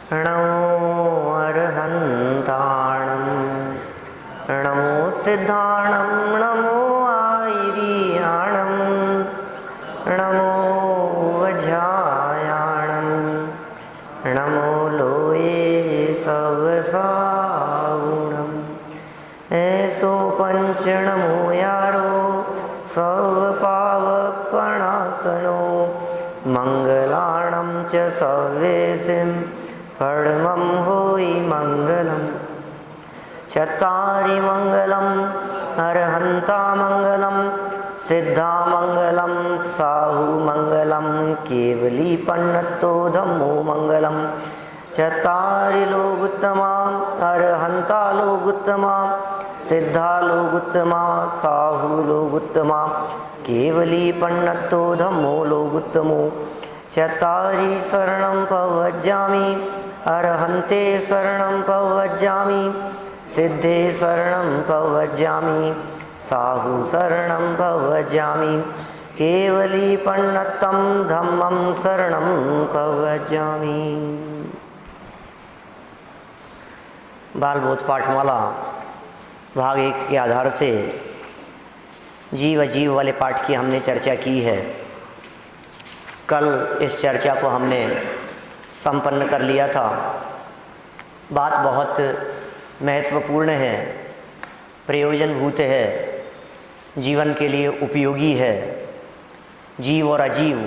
नमो अरहन्ताणं नमो सिद्धाणं नमो आयर्याणं नमो वज्रायाणं नमो लोये सवसागुणं ऐसो पंच नमो यारो सव पावपणासनो मंगलाणं च सर्वेसिं परमं होई मंगलम चत्तारि मंगलम अरहंता मंगलम सिद्धा मंगलम साहु मंगलम केवली पन्नतो धम्मो मंगलम चत्तारि लोगुत्तमा अरहंता लोगुत्तमा सिद्धा लोगुत्तमा साहु लोगुत्तमा केवली पन्नतो धम्मो लोगुत्तमो चत्तारि शरणं पवज्जामि अरहन्ते शरणं पवज्जामि सिद्धे शरणं पवज्जामि साहु शरणं पवज्जामि केवली पन्नतं धम्मं शरणं पवज्जामि। बालबोध पाठमाला भाग 1 के आधार से जीव अजीव वाले पाठ की हमने चर्चा की है। कल इस चर्चा को हमने संपन्न कर लिया था। बात बहुत महत्वपूर्ण है, प्रयोजनभूत है, जीवन के लिए उपयोगी है। जीव और अजीव,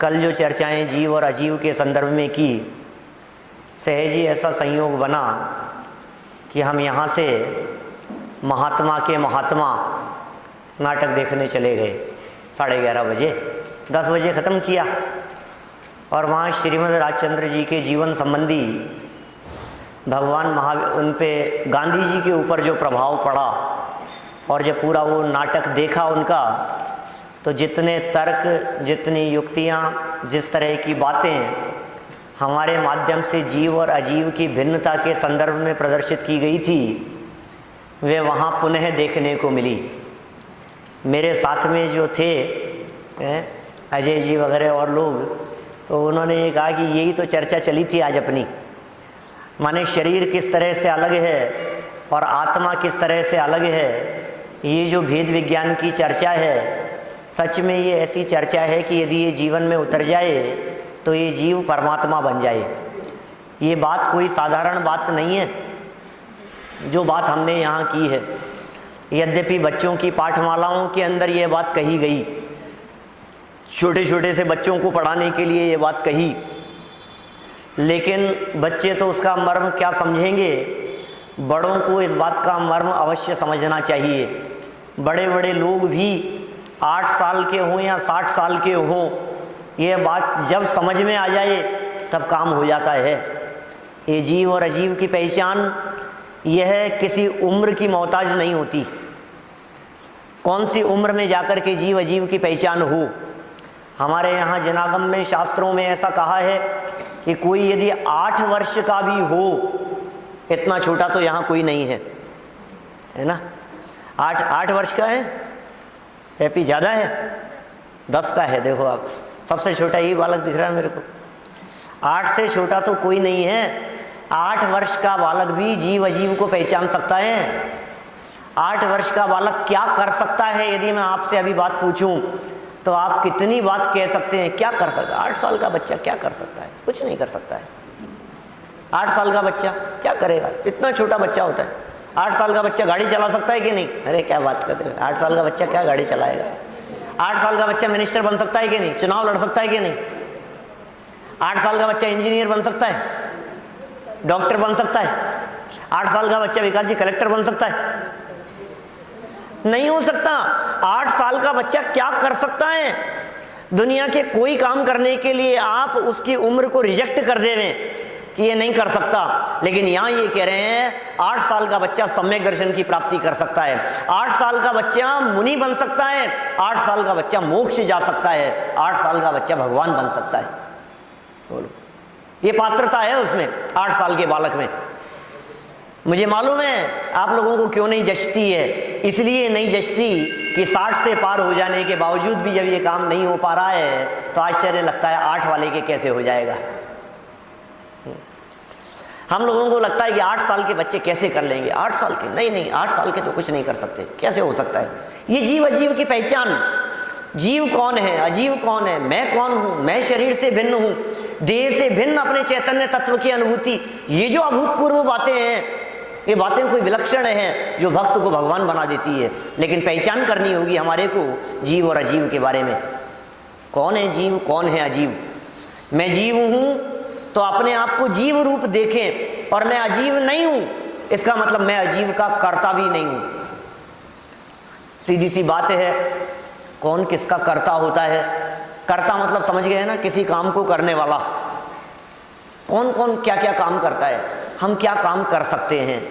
कल जो चर्चाएं जीव और अजीव के संदर्भ में की, सहज ही ऐसा संयोग बना कि हम यहाँ से महात्मा के महात्मा नाटक देखने चले गए। 11:30 बजे, 10 बजे ख़त्म किया और वहाँ श्रीमद् राजचंद्र जी के जीवन संबंधी भगवान उन पे गांधी जी के ऊपर जो प्रभाव पड़ा और जब पूरा वो नाटक देखा उनका, तो जितने तर्क, जितनी युक्तियाँ, जिस तरह की बातें हमारे माध्यम से जीव और अजीव की भिन्नता के संदर्भ में प्रदर्शित की गई थी, वे वहाँ पुनः देखने को मिली। मेरे साथ में जो थे अजय जी वगैरह और लोग, तो उन्होंने ये कहा कि यही तो चर्चा चली थी आज अपनी, माने शरीर किस तरह से अलग है और आत्मा किस तरह से अलग है। ये जो भेद विज्ञान की चर्चा है, सच में ये ऐसी चर्चा है कि यदि ये जीवन में उतर जाए तो ये जीव परमात्मा बन जाए। ये बात कोई साधारण बात नहीं है जो बात हमने यहाँ की है। यद्यपि बच्चों की पाठमालाओं के अंदर ये बात कही गई, छोटे छोटे से बच्चों को पढ़ाने के लिए ये बात कही, लेकिन बच्चे तो उसका मर्म क्या समझेंगे। बड़ों को इस बात का मर्म अवश्य समझना चाहिए। बड़े बड़े लोग भी 8 साल के हों या 60 साल के हों, ये बात जब समझ में आ जाए तब काम हो जाता है। ये जीव और अजीव की पहचान यह किसी उम्र की मोहताज नहीं होती। कौन सी उम्र में जाकर के जीव अजीव की पहचान हो। हमारे यहाँ जनागम में, शास्त्रों में ऐसा कहा है कि कोई यदि 8 वर्ष का भी हो, इतना छोटा तो यहाँ कोई नहीं है, है ना। 8 वर्ष का है, हैप्पी ज़्यादा है, 10 का है। देखो आप, सबसे छोटा यही बालक दिख रहा है मेरे को। 8 से छोटा तो कोई नहीं है। 8 वर्ष का बालक भी जीव अजीव को पहचान सकता है। 8 वर्ष का बालक क्या कर सकता है, यदि मैं आपसे अभी बात पूछूं तो आप कितनी बात कह सकते हैं। क्या कर सकता है 8 साल का बच्चा? क्या कर सकता है? कुछ नहीं कर सकता है। 8 साल का बच्चा क्या करेगा? इतना छोटा बच्चा होता है। 8 साल का बच्चा गाड़ी चला सकता है कि नहीं? अरे क्या बात करते हैं, 8 साल का बच्चा क्या गाड़ी चलाएगा? 8 साल का बच्चा मिनिस्टर बन सकता है कि नहीं? चुनाव लड़ सकता है कि नहीं? 8 साल का बच्चा इंजीनियर बन सकता है, डॉक्टर बन सकता है? 8 साल का बच्चा विकास जी कलेक्टर बन सकता है? नहीं हो सकता। 8 साल का बच्चा क्या कर सकता है? दुनिया के कोई काम करने के लिए आप उसकी उम्र को रिजेक्ट कर देवें कि ये नहीं कर सकता, लेकिन यहाँ ये कह रहे हैं 8 साल का बच्चा सम्यक दर्शन की प्राप्ति कर सकता है। 8 साल का बच्चा मुनि बन सकता है। 8 साल का बच्चा मोक्ष जा सकता है। 8 साल का बच्चा भगवान बन सकता है। बोलो, ये पात्रता है उसमें, 8 साल के बालक में। मुझे मालूम है आप लोगों को क्यों नहीं जचती है। इसलिए नहीं जचती कि 60 से पार हो जाने के बावजूद भी जब ये काम नहीं हो पा रहा है तो आश्चर्य लगता है 8 वाले के कैसे हो जाएगा। हम लोगों को लगता है कि 8 साल के बच्चे कैसे कर लेंगे, 8 साल के, नहीं 8 साल के तो कुछ नहीं कर सकते, कैसे हो सकता है। ये जीव अजीव की पहचान, जीव कौन है, अजीव कौन है, मैं कौन हूं, मैं शरीर से भिन्न हूं, देह से भिन्न अपने चैतन्य तत्व की अनुभूति, ये जो अभूतपूर्व बातें हैं, ये बातें कोई विलक्षण हैं जो भक्त को भगवान बना देती है। लेकिन पहचान करनी होगी हमारे को जीव और अजीव के बारे में। कौन है जीव, कौन है अजीव। मैं जीव हूं तो अपने आप को जीव रूप देखें, और मैं अजीव नहीं हूं इसका मतलब मैं अजीव का कर्ता भी नहीं हूं। सीधी सी बात है, कौन किसका कर्ता होता है। कर्ता मतलब समझ गए ना, किसी काम को करने वाला। कौन कौन क्या क्या काम करता है, हम क्या काम कर सकते हैं।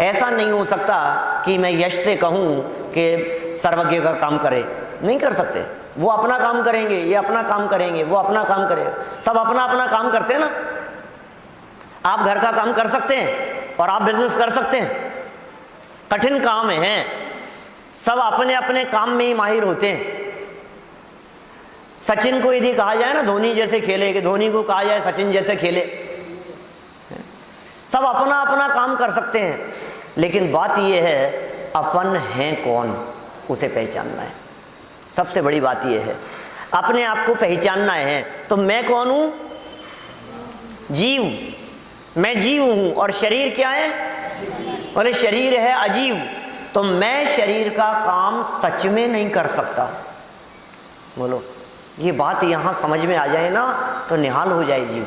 ऐसा नहीं हो सकता कि मैं यश से कहूं कि सर्वज्ञ का काम करे, नहीं कर सकते। वो अपना काम करेंगे, ये अपना काम करेंगे, वो अपना काम करेगा, सब अपना अपना काम करते हैं ना। आप घर का काम कर सकते हैं और आप बिजनेस कर सकते हैं, कठिन काम है, सब अपने अपने काम में ही माहिर होते हैं। सचिन को यदि कहा जाए ना धोनी जैसे खेले, कि धोनी को कहा जाए सचिन जैसे खेले, सब अपना अपना काम कर सकते हैं। लेकिन बात यह है अपन है कौन, उसे पहचानना है। सबसे बड़ी बात यह है अपने आप को पहचानना है। तो मैं कौन हूं, जीव, मैं जीव हूं, और शरीर क्या है, बोले शरीर है अजीव। तो मैं शरीर का काम सच में नहीं कर सकता। बोलो ये बात यहां समझ में आ जाए ना तो निहाल हो जाए जीव।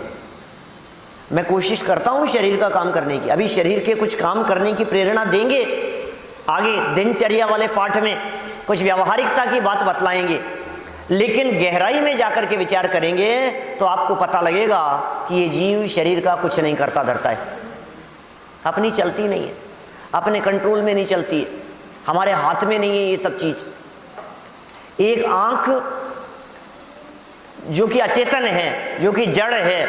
मैं कोशिश करता हूं शरीर का काम करने की, अभी शरीर के कुछ काम करने की प्रेरणा देंगे, आगे दिनचर्या वाले पाठ में कुछ व्यावहारिकता की बात बतलाएंगे, लेकिन गहराई में जाकर के विचार करेंगे तो आपको पता लगेगा कि ये जीव शरीर का कुछ नहीं करता धरता है, अपनी चलती नहीं है, अपने कंट्रोल में नहीं चलती है, हमारे हाथ में नहीं है ये सब चीज। एक आंख जो कि अचेतन है, जो कि जड़ है,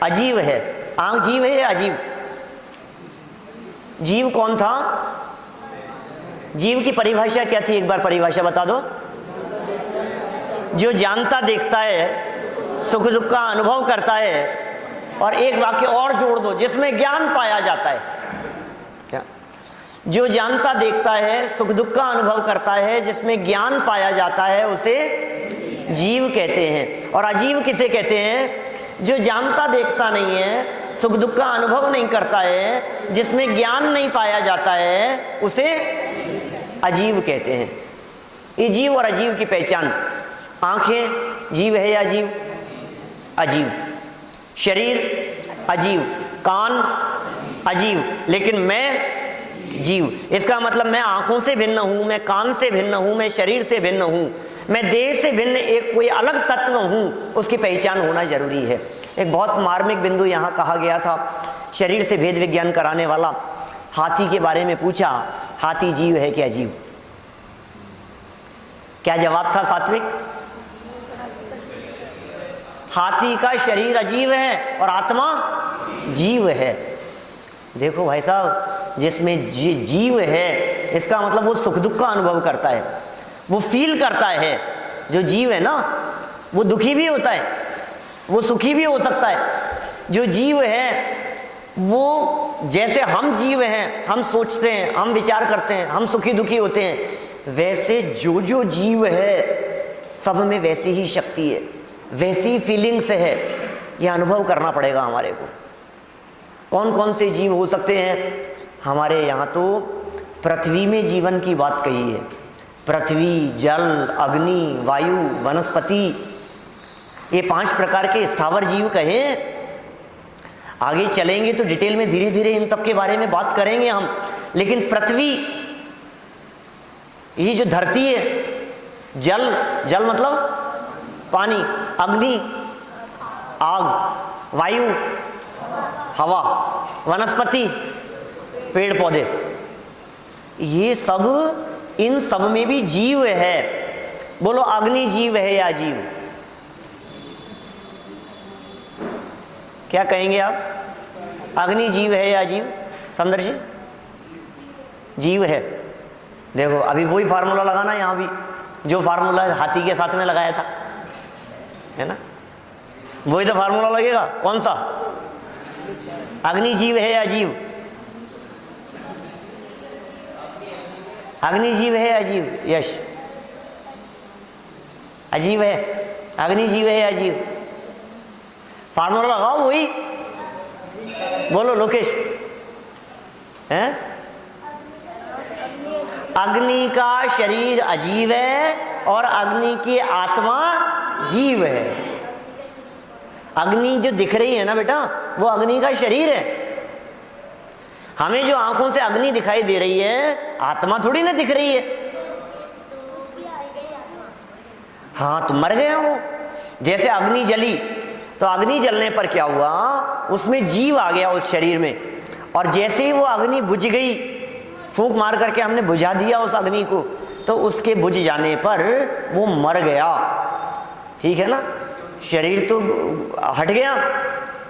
अजीव है। आंख जीव है या अजीव? जीव कौन था? जीव की परिभाषा क्या थी, एक बार परिभाषा बता दो। जो जानता देखता है, सुख दुख का अनुभव करता है, और एक वाक्य और जोड़ दो, जिसमें ज्ञान पाया जाता है। क्या? जो जानता देखता है, सुख दुख का अनुभव करता है, जिसमें ज्ञान पाया जाता है, उसे जीव कहते हैं। और अजीव किसे कहते हैं? जो जानता देखता नहीं है, सुख दुख का अनुभव नहीं करता है, जिसमें ज्ञान नहीं पाया जाता है, उसे अजीव कहते हैं। ये जीव और अजीव की पहचान। आंखें जीव है या अजीव? अजीव। शरीर अजीव, कान अजीव, लेकिन मैं जीव। इसका मतलब मैं आंखों से भिन्न हूं, मैं कान से भिन्न हूं, मैं शरीर से भिन्न हूं, मैं देह से भिन्न एक कोई अलग तत्व हूं, उसकी पहचान होना जरूरी है। एक बहुत मार्मिक बिंदु यहां कहा गया था, शरीर से भेद विज्ञान कराने वाला हाथी के बारे में पूछा, हाथी जीव है कि अजीव? क्या जवाब था सात्विक? हाथी का शरीर अजीव है और आत्मा जीव है। देखो भाई साहब, जिसमें जीव है इसका मतलब वो सुख दुख का अनुभव करता है, वो फील करता है। जो जीव है ना वो दुखी भी होता है, वो सुखी भी हो सकता है। जो जीव है वो, जैसे हम जीव हैं, हम सोचते हैं, हम विचार करते हैं, हम सुखी दुखी होते हैं, वैसे जो जो जीव है सब में वैसी ही शक्ति है, वैसी फीलिंग्स है। यह अनुभव करना पड़ेगा हमारे को। कौन कौन से जीव हो सकते हैं? हमारे यहाँ तो पृथ्वी में जीवन की बात कही है। पृथ्वी, जल, अग्नि, वायु, वनस्पति, ये 5 प्रकार के स्थावर जीव कहे। आगे चलेंगे तो डिटेल में धीरे धीरे इन सब के बारे में बात करेंगे हम। लेकिन पृथ्वी, ये जो धरती है, जल, जल मतलब पानी, अग्नि आग, वायु हवा, वनस्पति पेड़ पौधे, ये सब, इन सब में भी जीव है। बोलो अग्नि जीव है या अजीव? क्या कहेंगे आप? अग्नि जीव है या अजीव? सुंदर जी, जीव है। देखो अभी वही फार्मूला लगाना यहां भी, जो फार्मूला हाथी के साथ में लगाया था, है ना? वही तो फार्मूला लगेगा। कौन सा? अग्नि जीव है या अजीव? अग्नि जीव है या अजीव? यश, अजीब है। अग्नि जीव है या अजीव? फार्मूला लगाओ वही, बोलो लोकेश। हैं? अग्नि का शरीर अजीव है और अग्नि की आत्मा जीव है। अग्नि जो दिख रही है ना बेटा, वो अग्नि का शरीर है। हमें जो आंखों से अग्नि दिखाई दे रही है, आत्मा थोड़ी ना दिख रही है। हाँ, तो मर गया वो। जैसे अग्नि जली, तो अग्नि जलने पर क्या हुआ, उसमें जीव आ गया उस शरीर में, और जैसे ही वो अग्नि बुझ गई, फूंक मार करके हमने बुझा दिया उस अग्नि को, तो उसके बुझ जाने पर वो मर गया। ठीक है ना, शरीर तो हट गया,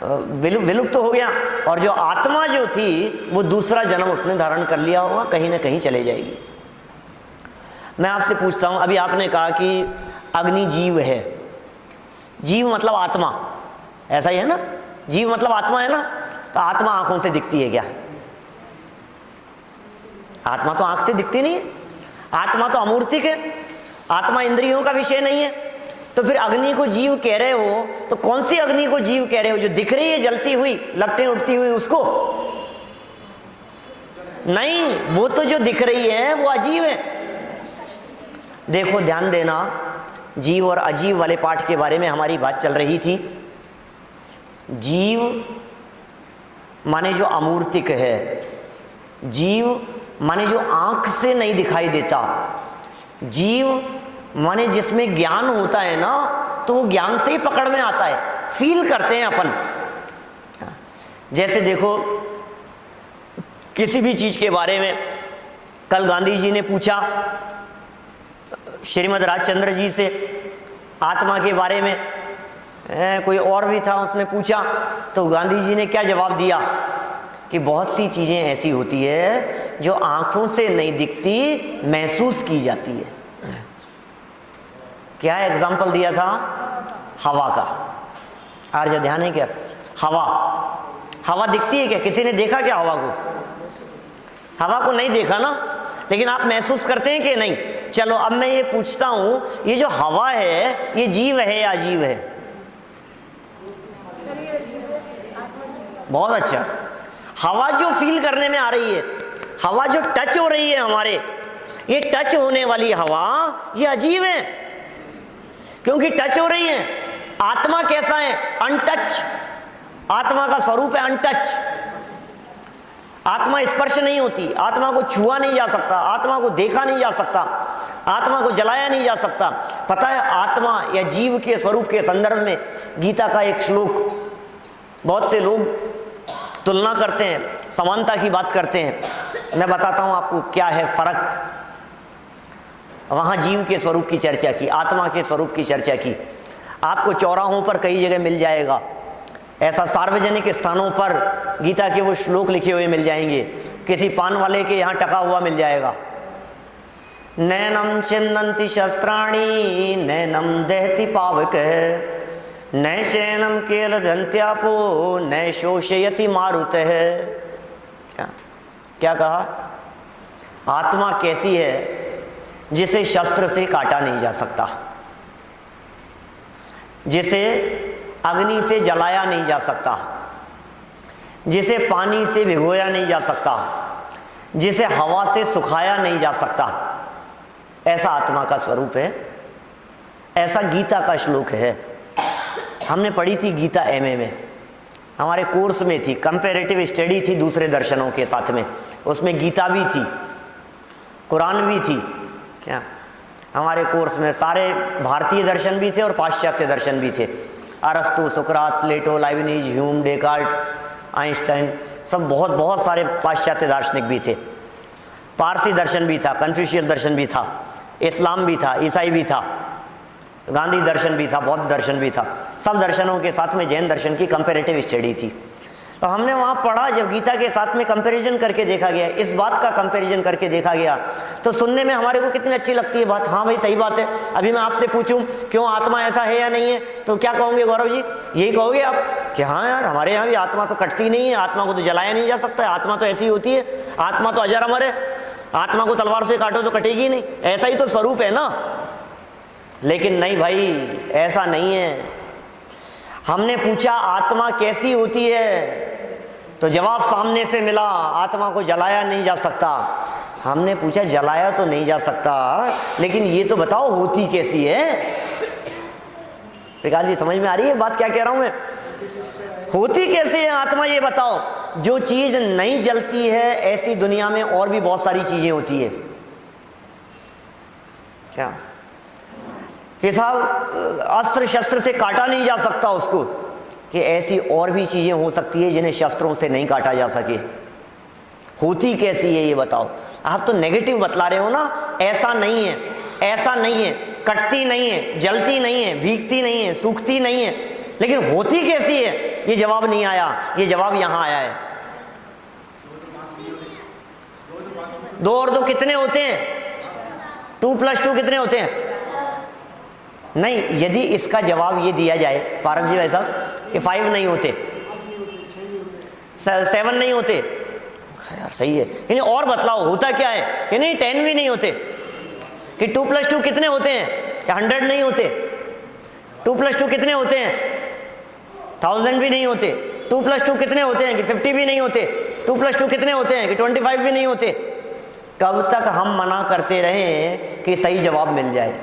विलुप्त तो हो गया, और जो आत्मा जो थी वो दूसरा जन्म उसने धारण कर लिया होगा, कहीं ना कहीं चले जाएगी। मैं आपसे पूछता हूं, अभी आपने कहा कि अग्नि जीव है। जीव मतलब आत्मा, ऐसा ही है ना? जीव मतलब आत्मा है ना? तो आत्मा आंखों से दिखती है क्या? आत्मा तो आंख से दिखती नहीं है। आत्मा तो अमूर्तिक है, आत्मा इंद्रियों का विषय नहीं है। तो फिर अग्नि को जीव कह रहे हो, तो कौन सी अग्नि को जीव कह रहे हो? जो दिख रही है जलती हुई, लपटें उठती हुई, उसको नहीं, वो तो जो दिख रही है वो अजीव है। देखो ध्यान देना, जीव और अजीव वाले पाठ के बारे में हमारी बात चल रही थी। जीव माने जो अमूर्तिक है, जीव माने जो आंख से नहीं दिखाई देता, जीव माने जिसमें ज्ञान होता है ना, तो वो ज्ञान से ही पकड़ में आता है, फील करते हैं अपन। जैसे देखो किसी भी चीज के बारे में, कल गांधी जी ने पूछा श्रीमद राजचंद्र जी से आत्मा के बारे में, कोई और भी था, उसने पूछा, तो गांधी जी ने क्या जवाब दिया कि बहुत सी चीजें ऐसी होती है जो आंखों से नहीं दिखती, महसूस की जाती है। क्या एग्जाम्पल दिया था? हवा का। आर्य ध्यान है क्या? हवा, हवा दिखती है क्या? किसी ने देखा क्या हवा को? हवा को नहीं देखा ना, लेकिन आप महसूस करते हैं कि नहीं? चलो अब मैं ये पूछता हूं, ये जो हवा है ये जीव है या अजीव है? बहुत अच्छा। हवा जो फील करने में आ रही है, हवा जो टच हो रही है हमारे, ये टच होने वाली हवा ये अजीब है, क्योंकि टच हो रही है। आत्मा कैसा है? अनटच। आत्मा का स्वरूप है अनटच। आत्मा स्पर्श नहीं होती, आत्मा को छुआ नहीं जा सकता, आत्मा को देखा नहीं जा सकता, आत्मा को जलाया नहीं जा सकता। पता है, आत्मा या जीव के स्वरूप के संदर्भ में गीता का एक श्लोक, बहुत से लोग तुलना करते हैं, समानता की बात करते हैं। मैं बताता हूं आपको क्या है फर्क। वहां जीव के स्वरूप की चर्चा की, आत्मा के स्वरूप की चर्चा की। आपको चौराहों पर कई जगह मिल जाएगा, ऐसा सार्वजनिक स्थानों पर गीता के वो श्लोक लिखे हुए मिल जाएंगे। किसी पान वाले के यहाँ टका हुआ मिल जाएगा, नैनम छिन्नन्ति शस्त्राणि नैनम दहति पावक, नैशैनम केल दंत्यापो नै शोषयति मारुत है। क्या कहा? आत्मा कैसी है? जिसे शस्त्र से काटा नहीं जा सकता, जिसे अग्नि से जलाया नहीं जा सकता, जिसे पानी से भिगोया नहीं जा सकता, जिसे हवा से सुखाया नहीं जा सकता। ऐसा आत्मा का स्वरूप है, ऐसा गीता का श्लोक है। हमने पढ़ी थी गीता एमए में, हमारे कोर्स में थी, कंपैरेटिव स्टडी थी दूसरे दर्शनों के साथ में। उसमें गीता भी थी, कुरान भी थी। क्या हमारे कोर्स में सारे भारतीय दर्शन भी थे और पाश्चात्य दर्शन भी थे। अरस्तु, सुकरात, प्लेटो, लाइबनिज, ह्यूम, डेकार्ट, आइंस्टाइन, सब बहुत सारे पाश्चात्य दार्शनिक भी थे। पारसी दर्शन भी था, कन्फ्यूशियस दर्शन भी था, इस्लाम भी था, ईसाई भी था, गांधी दर्शन भी था, बौद्ध दर्शन भी था। सब दर्शनों के साथ में जैन दर्शन की कंपैरेटिव स्टडी थी। तो हमने वहाँ पढ़ा, जब गीता के साथ में कंपैरिजन करके देखा गया, इस बात का कंपैरिजन करके देखा गया, तो सुनने में हमारे को कितनी अच्छी लगती है बात। हाँ भाई सही बात है। अभी मैं आपसे पूछूं क्यों आत्मा ऐसा है या नहीं है, तो क्या कहोगे गौरव जी? यही कहोगे आप कि हाँ यार हमारे यहाँ भी आत्मा तो कटती नहीं है, आत्मा को तो जलाया नहीं जा सकता है, आत्मा तो ऐसी होती है, आत्मा तो अजर अमर है, आत्मा को तलवार से काटो तो कटेगी नहीं, ऐसा ही तो स्वरूप है ना। लेकिन नहीं भाई, ऐसा नहीं है। हमने पूछा आत्मा कैसी होती है, तो जवाब सामने से मिला, आत्मा को जलाया नहीं जा सकता। हमने पूछा जलाया तो नहीं जा सकता, लेकिन ये तो बताओ होती कैसी है। विकास जी समझ में आ रही है बात क्या कह रहा हूं मैं? होती कैसी है आत्मा, ये बताओ। जो चीज नहीं जलती है ऐसी दुनिया में और भी बहुत सारी चीजें होती है। क्या कि साहब अस्त्र शस्त्र से काटा नहीं जा सकता उसको, कि ऐसी और भी चीजें हो सकती है जिन्हें शस्त्रों से नहीं काटा जा सके। होती कैसी है ये बताओ। आप तो नेगेटिव बतला रहे हो ना, ऐसा नहीं है, ऐसा नहीं है, कटती नहीं है, जलती नहीं है, भीगती नहीं है, सूखती नहीं है, लेकिन होती कैसी है ये जवाब नहीं आया। ये जवाब यहां आया है। 2 और 2 कितने होते हैं? 2 + 2 कितने होते हैं? नहीं, यदि इसका जवाब ये दिया जाए पारस जी वैसा कि 5 नहीं होते, 7 नहीं होते, यार सही है, कि नहीं और बतलाओ होता क्या है, कि नहीं 10 भी नहीं होते, कि 2 + 2 कितने होते हैं, कि 100 नहीं होते, 2 + 2 कितने होते हैं, 1000 भी नहीं होते, 2 + 2 कितने होते हैं, कि 50 भी नहीं होते, 2 + 2 कितने होते हैं, कि 25 भी नहीं होते। कब तक हम मना करते रहे कि सही जवाब मिल जाए?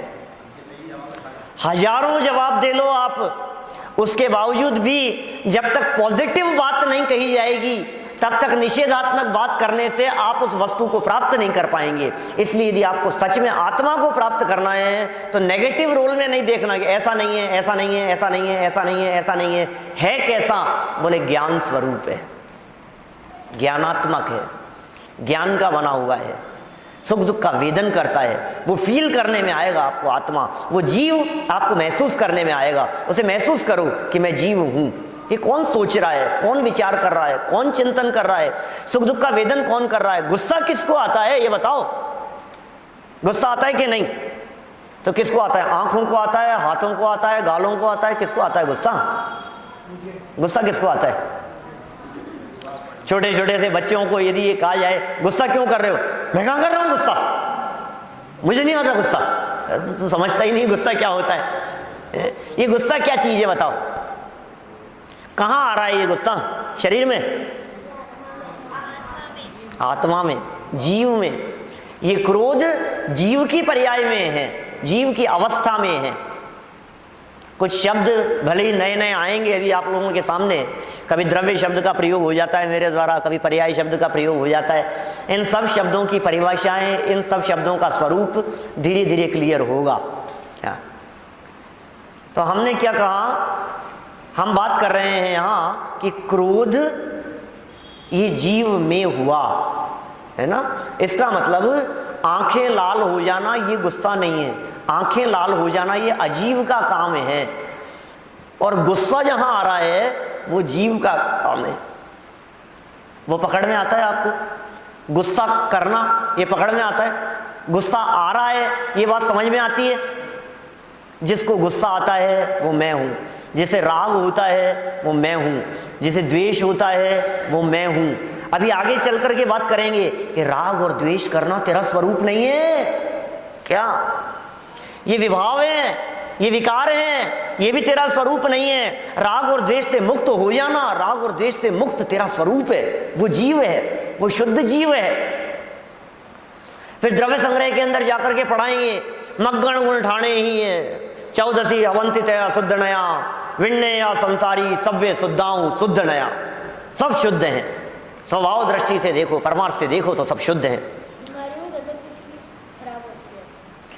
हजारों जवाब दे लो आप, उसके बावजूद भी जब तक पॉजिटिव बात नहीं कही जाएगी तब तक निषेधात्मक बात करने से आप उस वस्तु को प्राप्त नहीं कर पाएंगे। इसलिए यदि आपको सच में आत्मा को प्राप्त करना है तो नेगेटिव रोल में नहीं देखना कि ऐसा नहीं है, ऐसा नहीं है, ऐसा नहीं है, ऐसा नहीं है, ऐसा नहीं है कैसा? बोले ज्ञान स्वरूप है, ज्ञानात्मक है, ज्ञान का बना हुआ है, सुख दुख का वेदन करता है, वो फील करने में आएगा आपको आत्मा, वो जीव आपको महसूस करने में आएगा। उसे महसूस करो कि मैं जीव हूं। ये कौन सोच रहा है, कौन विचार कर रहा है, कौन चिंतन कर रहा है, सुख दुख का वेदन कौन कर रहा है? गुस्सा किसको आता है ये बताओ? गुस्सा आता है कि नहीं? तो किसको आता है? आंखों को आता है, हाथों को आता है, गालों को आता है, किसको आता है गुस्सा? गुस्सा किसको आता है? छोटे छोटे से बच्चों को यदि ये कहा जाए गुस्सा क्यों कर रहे हो, मैं कहाँ कर रहा हूँ गुस्सा, मुझे नहीं आता गुस्सा, तू समझता ही नहीं गुस्सा क्या होता है। ये गुस्सा क्या चीज है बताओ? कहाँ आ रहा है ये गुस्सा? शरीर में, आत्मा में, जीव में। ये क्रोध जीव की पर्याय में है, जीव की अवस्था में है। कुछ शब्द भले ही नए नए आएंगे अभी आप लोगों के सामने, कभी द्रव्य शब्द का प्रयोग हो जाता है मेरे द्वारा, कभी पर्याय शब्द का प्रयोग हो जाता है। इन सब शब्दों की परिभाषाएं, इन सब शब्दों का स्वरूप धीरे धीरे क्लियर होगा। क्या तो हमने क्या कहा? हम बात कर रहे हैं यहाँ कि क्रोध ये जीव में हुआ है ना। इसका मतलब आंखें लाल हो जाना ये गुस्सा नहीं है, आंखें लाल हो जाना ये अजीव का काम है, और गुस्सा जहां आ रहा है वो जीव का काम है। वो पकड़ में आता है आपको? गुस्सा करना ये पकड़ में आता है? गुस्सा आ रहा है ये बात समझ में आती है? जिसको गुस्सा आता है वो मैं हूं, जिसे राग होता है वो मैं हूं, जिसे द्वेष होता है वो मैं हूं। अभी आगे चल करके बात करेंगे कि राग और द्वेष करना तेरा स्वरूप नहीं है। क्या ये विभाव है, ये विकार है, ये भी तेरा स्वरूप नहीं है। राग और द्वेष से मुक्त हो जाना, राग और द्वेष से मुक्त तेरा स्वरूप है, वो जीव है, वो शुद्ध जीव है। फिर द्रव्य संग्रह के अंदर जाकर के पढ़ाएंगे मग्गण गुण ठाणे ही है, 14 अवंतित शुद्ध नया, विण्य या संसारी सव्य शुद्धाऊं शुद्ध नया। सब शुद्ध हैं, स्वभाव दृष्टि से देखो, परमार्थ से देखो तो सब शुद्ध है।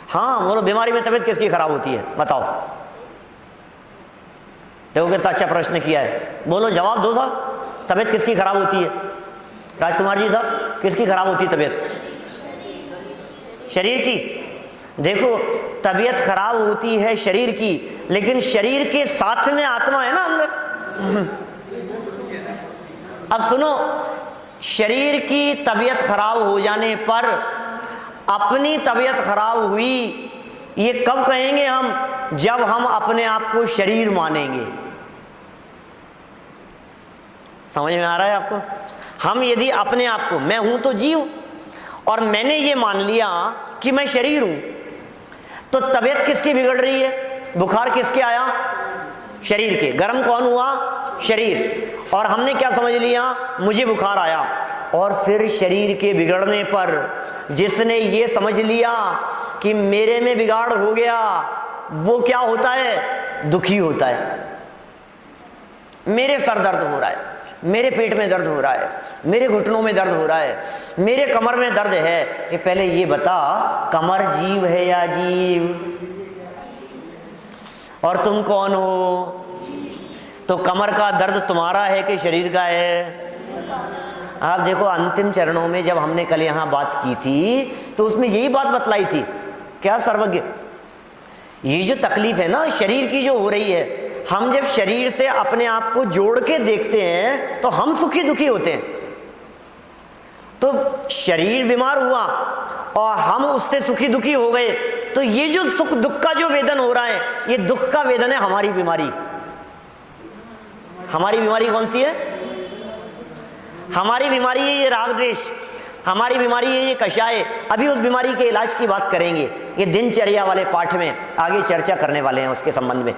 हाँ बोलो, बीमारी में तबीयत किसकी खराब होती है बताओ? देखो कितना अच्छा प्रश्न किया है, बोलो जवाब दो साहब। तबीयत किसकी खराब होती है? राजकुमार जी साहब, किसकी खराब होती है तबीयत? शरीर की। देखो तबीयत खराब होती है शरीर की, लेकिन शरीर के साथ में आत्मा है ना अंदर। अब सुनो, शरीर की तबीयत खराब हो जाने पर अपनी तबीयत खराब हुई, ये कब कहेंगे हम? जब हम अपने आप को शरीर मानेंगे। समझ में आ रहा है आपको? हम यदि अपने आप को, मैं हूं तो जीव, और मैंने ये मान लिया कि मैं शरीर हूं, तो तबीयत किसकी बिगड़ रही है? बुखार किसके आया? शरीर के। गर्म कौन हुआ? शरीर। और हमने क्या समझ लिया? मुझे बुखार आया। और फिर शरीर के बिगड़ने पर जिसने ये समझ लिया कि मेरे में बिगाड़ हो गया, वो क्या होता है? दुखी होता है। मेरे सर दर्द हो रहा है, मेरे पेट में दर्द हो रहा है, मेरे घुटनों में दर्द हो रहा है, मेरे कमर में दर्द है। कि पहले ये बता, कमर जीव है या जीव? और तुम कौन हो? तो कमर का दर्द तुम्हारा है कि शरीर का है? आप देखो, अंतिम चरणों में जब हमने कल यहाँ बात की थी तो उसमें यही बात बतलाई थी। क्या सर्वज्ञ, ये जो तकलीफ है ना शरीर की जो हो रही है, हम जब शरीर से अपने आप को जोड़ के देखते हैं तो हम सुखी दुखी होते हैं। तो शरीर बीमार हुआ और हम उससे सुखी दुखी हो गए, तो ये जो सुख दुख का जो वेदन हो रहा है, ये दुख का वेदन है हमारी बीमारी। हमारी बीमारी कौन सी है? हमारी बीमारी है ये राग द्वेष, हमारी बीमारी है ये कषाय। अभी उस बीमारी के इलाज की बात करेंगे, ये दिनचर्या वाले पाठ में आगे चर्चा करने वाले हैं उसके संबंध में।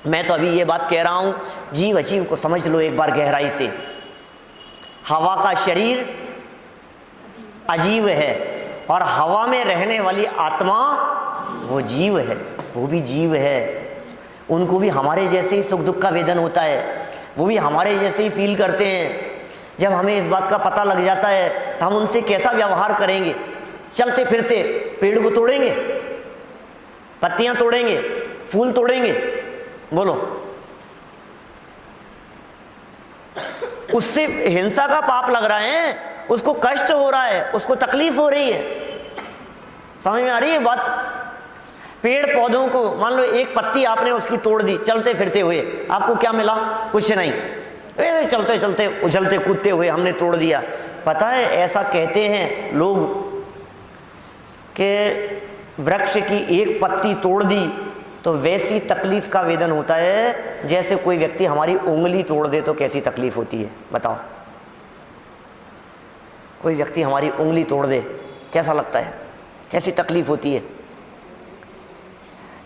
मैं तो अभी ये बात कह रहा हूं, जीव अजीव को समझ लो एक बार गहराई से। हवा का शरीर अजीव है और हवा में रहने वाली आत्मा वो जीव है, वो भी जीव है। उनको भी हमारे जैसे ही सुख दुख का वेदन होता है, वो भी हमारे जैसे ही फील करते हैं। जब हमें इस बात का पता लग जाता है तो हम उनसे कैसा व्यवहार करेंगे? चलते फिरते पेड़ को तोड़ेंगे, पत्तियां तोड़ेंगे, फूल तोड़ेंगे? बोलो, उससे हिंसा का पाप लग रहा है, उसको कष्ट हो रहा है, उसको तकलीफ हो रही है। समझ में आ रही है बात? पेड़ पौधों को मान लो एक पत्ती आपने उसकी तोड़ दी चलते फिरते हुए, आपको क्या मिला? कुछ नहीं। चलते चलते उछलते कूदते हुए हमने तोड़ दिया। पता है ऐसा कहते हैं लोग कि वृक्ष की एक पत्ती तोड़ दी तो वैसी तकलीफ का वेदन होता है जैसे कोई व्यक्ति हमारी उंगली तोड़ दे तो कैसी तकलीफ होती है। बताओ, कोई व्यक्ति हमारी उंगली तोड़ दे कैसा लगता है, कैसी तकलीफ होती है?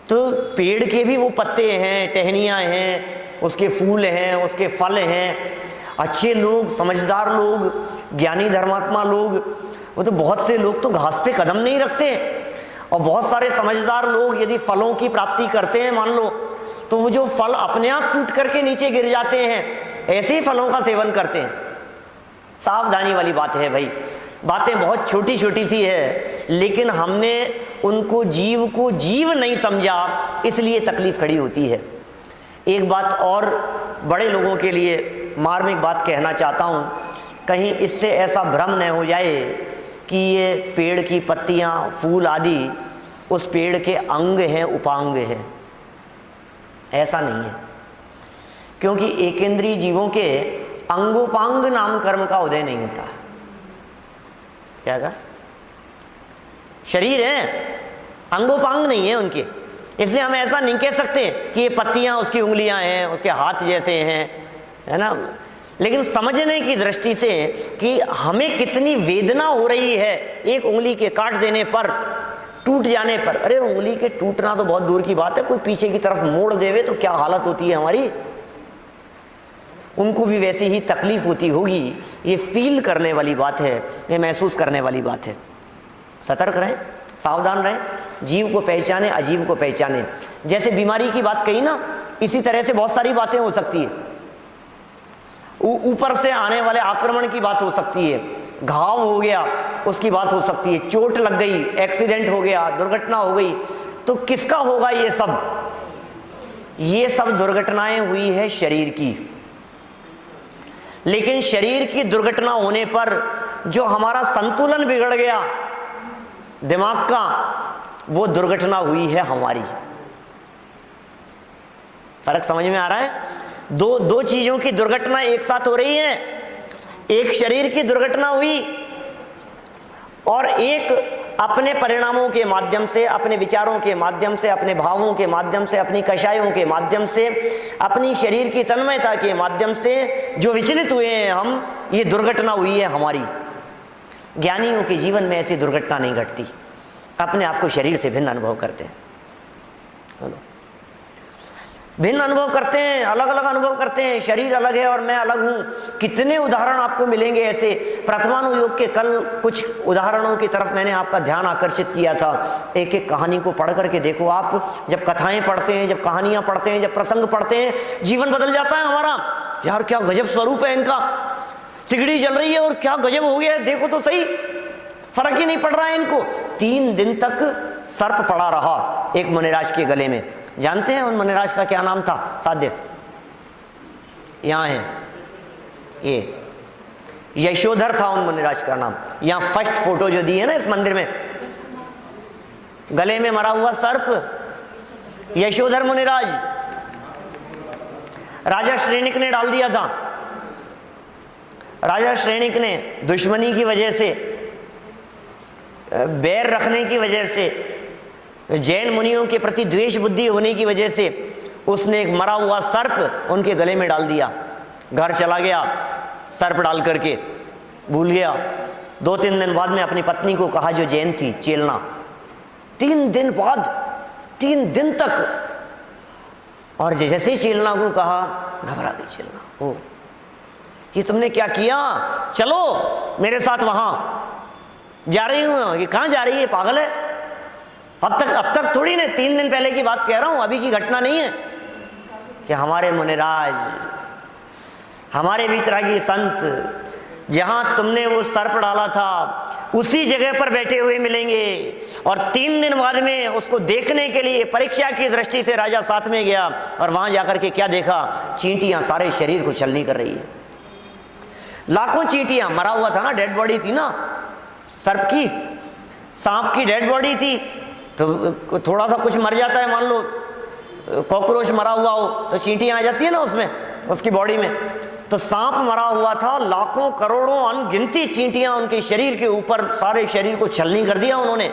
तो पेड़ के भी वो पत्ते हैं, टहनियाँ हैं, उसके फूल हैं, उसके फल हैं। अच्छे लोग, समझदार लोग, ज्ञानी धर्मात्मा लोग, वो तो बहुत से लोग तो घास पे कदम नहीं रखते। और बहुत सारे समझदार लोग यदि फलों की प्राप्ति करते हैं मान लो, तो वो जो फल अपने आप टूट करके नीचे गिर जाते हैं, ऐसे ही फलों का सेवन करते हैं। सावधानी वाली बात है भाई, बातें बहुत छोटी छोटी सी है, लेकिन हमने उनको जीव को जीव नहीं समझा, इसलिए तकलीफ खड़ी होती है। एक बात और बड़े लोगों के लिए मार्मिक बात कहना चाहता हूँ, कहीं इससे ऐसा भ्रम न हो जाए कि ये पेड़ की पत्तियाँ, फूल आदि उस पेड़ के अंग हैं, उपांग हैं। ऐसा नहीं है, क्योंकि एकेंद्रीय जीवों के अंगोपांग नाम कर्म का उदय नहीं होता। क्या कहा? शरीर है, अंगोपांग नहीं है उनके, इसलिए हम ऐसा नहीं कह सकते कि ये पत्तियां उसकी उंगलियां हैं, उसके हाथ जैसे हैं, है ना। लेकिन समझने की दृष्टि से कि हमें कितनी वेदना हो रही है एक उंगली के काट देने पर, टूट जाने पर। अरे उंगली के टूटना तो बहुत दूर की बात है, कोई पीछे की तरफ मोड़ देवे तो क्या हालत होती है हमारी। उनको भी वैसी ही तकलीफ होती होगी। ये फील करने वाली बात है, ये महसूस करने वाली बात है। सतर्क रहें, सावधान रहें, जीव को पहचाने, अजीव को पहचाने। जैसे बीमारी की बात कही ना, इसी तरह से बहुत सारी बातें हो सकती है। ऊपर से आने वाले आक्रमण की बात हो सकती है, घाव हो गया उसकी बात हो सकती है, चोट लग गई, एक्सीडेंट हो गया, दुर्घटना हो गई। तो किसका होगा ये सब? ये सब दुर्घटनाएं हुई है शरीर की। लेकिन शरीर की दुर्घटना होने पर जो हमारा संतुलन बिगड़ गया दिमाग का, वो दुर्घटना हुई है हमारी। फर्क समझ में आ रहा है? दो चीजों की दुर्घटना एक साथ हो रही है। एक शरीर की दुर्घटना हुई और एक अपने परिणामों के माध्यम से, अपने विचारों के माध्यम से, अपने भावों के माध्यम से, अपनी कषायों के माध्यम से, अपनी शरीर की तन्मयता के माध्यम से जो विचलित हुए हैं हम, ये दुर्घटना हुई है हमारी। ज्ञानियों के जीवन में ऐसी दुर्घटना नहीं घटती, अपने आप को शरीर से भिन्न अनुभव करते हैं, भिन्न अनुभव करते हैं, अलग अलग अनुभव करते हैं। शरीर अलग है और मैं अलग हूं। कितने उदाहरण आपको मिलेंगे ऐसे। प्रथमानुयोग के कल कुछ उदाहरणों की तरफ मैंने आपका ध्यान आकर्षित किया था। एक एक कहानी को पढ़ करके देखो आप। जब कथाएं पढ़ते हैं, जब कहानियां पढ़ते हैं, जब प्रसंग पढ़ते हैं, जीवन बदल जाता है हमारा। यार क्या गजब स्वरूप है इनका, सिगड़ी जल रही है और क्या गजब हो गया है, देखो तो सही, फर्क ही नहीं पड़ रहा है इनको। 3 दिन तक सर्प पड़ा रहा एक मुनिराज के गले में। जानते हैं उन मुनिराज का क्या नाम था? साध्य यहाँ है, ये यशोधर था उन मुनिराज का नाम। यहाँ फर्स्ट फोटो जो दी है ना इस मंदिर में, गले में मरा हुआ सर्प यशोधर मुनिराज। राजा श्रेणिक ने डाल दिया था। राजा श्रेणिक ने दुश्मनी की वजह से, बैर रखने की वजह से, जैन मुनियों के प्रति द्वेष बुद्धि होने की वजह से उसने एक मरा हुआ सर्प उनके गले में डाल दिया। घर चला गया सर्प डाल करके, भूल गया। 2-3 दिन बाद में अपनी पत्नी को कहा जो जैन थी, चेलना। 3 दिन बाद, 3 दिन तक, और जैसे ही चेलना को कहा घबरा गई चेलना। ओ ये तुमने क्या किया, चलो मेरे साथ वहां जा रही हूं। ये कहां जा रही है, पागल है? अब तक थोड़ी ना, 3 दिन पहले की बात कह रहा हूं, अभी की घटना नहीं है। कि हमारे मुनिराज, हमारे वितरागी संत, जहां तुमने वो सर्प डाला था उसी जगह पर बैठे हुए मिलेंगे। और 3 दिन बाद में उसको देखने के लिए परीक्षा की दृष्टि से राजा साथ में गया और वहां जाकर के क्या देखा, चींटियां सारे शरीर को छलनी कर रही है। लाखों चींटियां, मरा हुआ था ना, डेड बॉडी थी ना सर्प की, सांप की डेड बॉडी थी। तो थोड़ा सा कुछ मर जाता है, मान लो कॉकरोच मरा हुआ हो तो चींटियां आ जाती है ना उसमें, उसकी बॉडी में। तो सांप मरा हुआ था, लाखों करोड़ों अनगिनती चींटियां उनके शरीर के ऊपर, सारे शरीर को छलनी कर दिया उन्होंने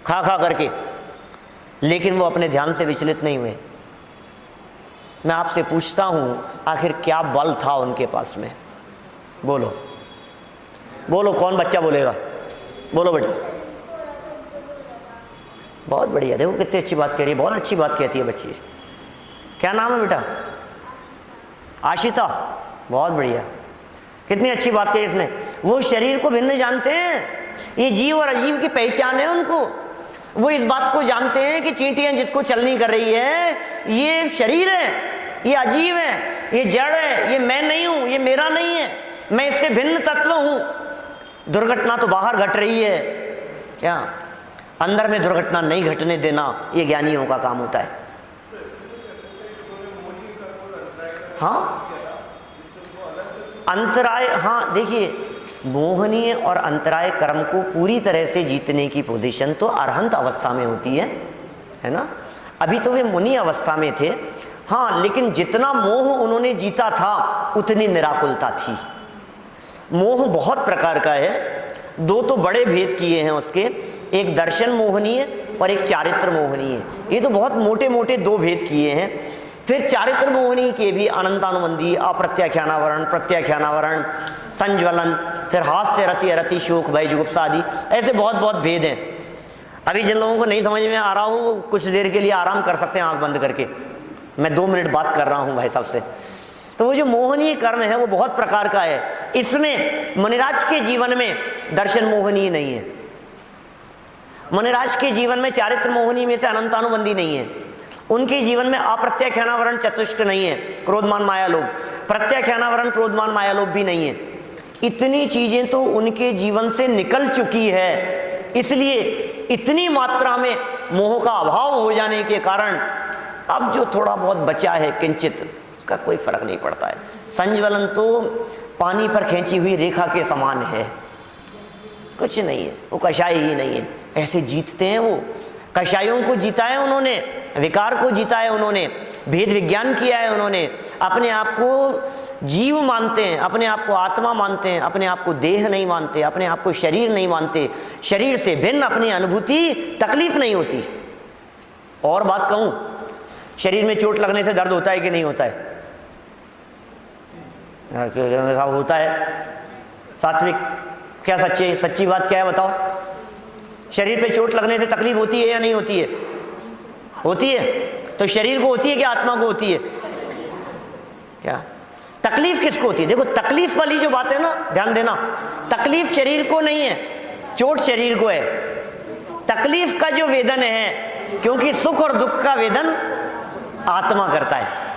खा खा करके। लेकिन वो अपने ध्यान से विचलित नहीं हुए। मैं आपसे पूछता हूं, आखिर क्या बल था उनके पास में? बोलो बोलो, कौन बच्चा बोलेगा? बोलो बेटा। बहुत बढ़िया, देखो कितनी अच्छी बात कह रही है, बहुत अच्छी बात कहती है बच्ची। क्या नाम है बेटा? आशिता। बहुत बढ़िया, कितनी अच्छी बात कही इसने। वो शरीर को भिन्न जानते हैं, ये जीव और अजीव की पहचान है उनको। वो इस बात को जानते हैं कि चींटियां जिसको चलनी कर रही है ये शरीर है, ये अजीव है, ये जड़ है, ये मैं नहीं हूं, ये मेरा नहीं है, मैं इससे भिन्न तत्व हूं। दुर्घटना तो बाहर घट रही है, क्या अंदर में दुर्घटना नहीं घटने देना, ये ज्ञानियों का काम होता है। हाँ अंतराय, हाँ देखिए, मोहनीय और अंतराय कर्म को पूरी तरह से जीतने की पोजीशन तो अरहंत अवस्था में होती है ना। अभी तो वे मुनि अवस्था में थे, हाँ, लेकिन जितना मोह उन्होंने जीता था उतनी निराकुलता थी। मोह बहुत प्रकार का है, 2 तो बड़े भेद किए हैं उसके, एक दर्शन मोहनीय और एक चारित्र मोहनीय। ये तो बहुत मोटे मोटे 2 भेद किए हैं। फिर चारित्र मोहनी के भी अनंतानुबंधी, अप्रत्याख्यानावरण, प्रत्याख्यानावरण, संज्वलन, फिर हास्य, रति, अरति, शोक, भय, जुगुप्सा आदि, ऐसे बहुत बहुत भेद हैं। अभी जिन लोगों को नहीं समझ में आ रहा हो वो कुछ देर के लिए आराम कर सकते हैं आंख बंद करके। मैं 2 मिनट बात कर रहा हूं भाई साहब से। तो वो जो मोहनीय कर्म है वो बहुत प्रकार का है। इसमें मुनिराज के जीवन में दर्शन मोहनीय नहीं है, मुनिराज के जीवन में चारित्र मोहनी में से अनंतानुबंधी नहीं है, उनके जीवन में अप्रत्याख्यानावरण चतुष्क नहीं है, क्रोधमान मायालोभ, प्रत्याख्यानावरण क्रोधमान मायालोभ भी नहीं है। इतनी चीजें तो उनके जीवन से निकल चुकी है, इसलिए इतनी मात्रा में मोह का अभाव हो जाने के कारण अब जो थोड़ा बहुत बचा है किंचित, उसका कोई फर्क नहीं पड़ता है। संज्वलन तो पानी पर खींची हुई रेखा के समान है, कुछ नहीं है, वो कषाय ही नहीं है। ऐसे जीतते हैं वो, कषायों को जीता है उन्होंने। विकार को जीता है उन्होंने, भेद विज्ञान किया है उन्होंने, अपने आप को जीव मानते हैं, अपने आप को आत्मा मानते हैं, अपने आप को देह नहीं मानते, अपने आप को शरीर नहीं मानते, शरीर से भिन्न अपनी अनुभूति, तकलीफ नहीं होती। और बात कहूं, शरीर में चोट लगने से दर्द होता है कि नहीं होता है? साहब होता है। सात्विक, क्या सच्ची बात क्या है बताओ? शरीर पे चोट लगने से तकलीफ होती है या नहीं होती है? होती है। तो शरीर को होती है कि आत्मा को होती है? क्या तकलीफ किसको होती है? देखो, तकलीफ वाली जो बात है ना, ध्यान देना, तकलीफ शरीर को नहीं है, चोट शरीर को है। तकलीफ का जो वेदन है, क्योंकि सुख और दुख का वेदन आत्मा करता है।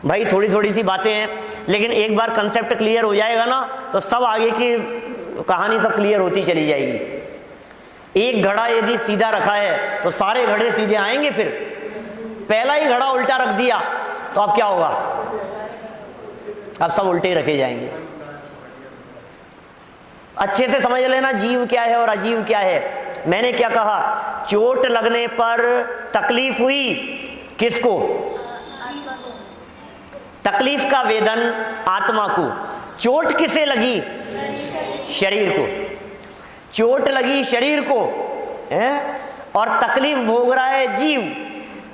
भाई थोड़ी थोड़ी सी बातें हैं, लेकिन एक बार कंसेप्ट क्लियर हो जाएगा ना, तो सब आगे की कहानी सब क्लियर होती चली जाएगी। एक घड़ा यदि सीधा रखा है तो सारे घड़े सीधे आएंगे, फिर पहला ही घड़ा उल्टा रख दिया तो अब क्या होगा? अब सब उल्टे ही रखे जाएंगे। अच्छे से समझ लेना जीव क्या है और अजीव क्या है। मैंने क्या कहा? चोट लगने पर तकलीफ हुई किसको? तकलीफ का वेदन आत्मा को। चोट किसे लगी? शरीर को। चोट लगी शरीर को है, और तकलीफ भोग रहा है जीव।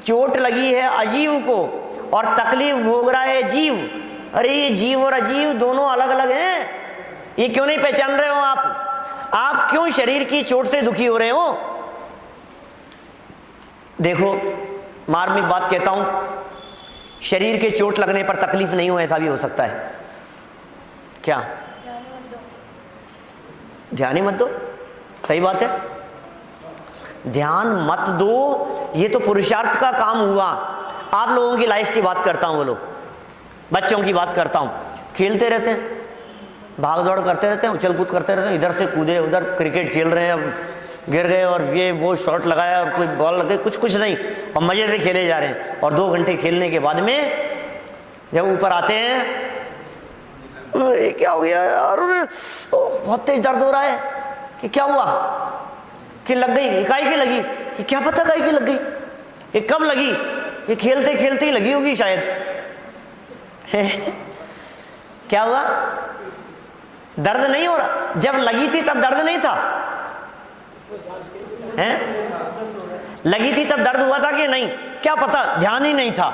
चोट लगी है अजीव को और तकलीफ भोग रहा है जीव। अरे ये जीव और अजीव दोनों अलग अलग हैं, ये क्यों नहीं पहचान रहे हो आप क्यों शरीर की चोट से दुखी हो रहे हो? देखो, मार्मिक बात कहता हूं, शरीर के चोट लगने पर तकलीफ नहीं हो, ऐसा भी हो सकता है। क्या? ध्यान ही मत दो। सही बात है, ध्यान मत दो, ये तो पुरुषार्थ का काम हुआ। आप लोगों की लाइफ की बात करता हूं, वो लोग बच्चों की बात करता हूं, खेलते रहते हैं, भाग दौड़ करते रहते हैं, उछल कूद करते रहते हैं, इधर से कूदे उधर, क्रिकेट खेल रहे हैं, गिर गए और ये वो शॉट लगाया और कोई बॉल लगे, कुछ नहीं, और मजे से खेले जा रहे हैं। और 2 घंटे खेलने के बाद में जब ऊपर आते हैं, क्या हो गया यार, बहुत तेज दर्द हो रहा है, कि क्या हुआ, कि लग गई, इकाई की लगी, कि क्या पता इकाई की लग गई, ये कब लगी, ये खेलते खेलते ही लगी होगी शायद। क्या हुआ? दर्द नहीं हो रहा? जब लगी थी तब दर्द नहीं था? हैं? लगी थी तब दर्द हुआ था कि नहीं? क्या पता, ध्यान ही नहीं था।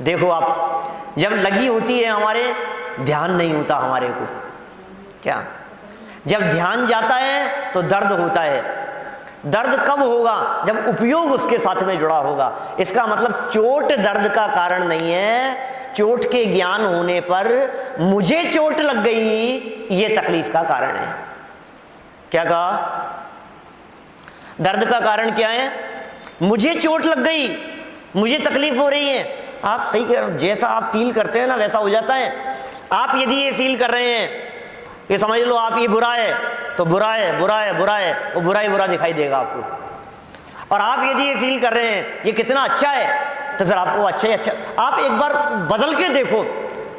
देखो आप, जब लगी होती है हमारे, ध्यान नहीं होता हमारे को। क्या? जब ध्यान जाता है तो दर्द होता है। दर्द कब होगा? जब उपयोग उसके साथ में जुड़ा होगा। इसका मतलब चोट दर्द का कारण नहीं है, चोट के ज्ञान होने पर मुझे चोट लग गई, ये तकलीफ का कारण है। क्या कहा? दर्द का कारण क्या है? मुझे चोट लग गई, मुझे तकलीफ हो रही है। आप सही कह रहे हो, जैसा आप फील करते हैं ना वैसा हो जाता है। आप यदि ये फील कर रहे हैं कि समझ लो आप ये बुरा है, तो बुरा है, बुरा है, बुरा है, वो बुरा ही बुरा दिखाई देगा आपको। और आप यदि ये फील कर रहे हैं ये कितना अच्छा है, तो फिर आपको अच्छा ही अच्छा। आप एक बार बदल के देखो,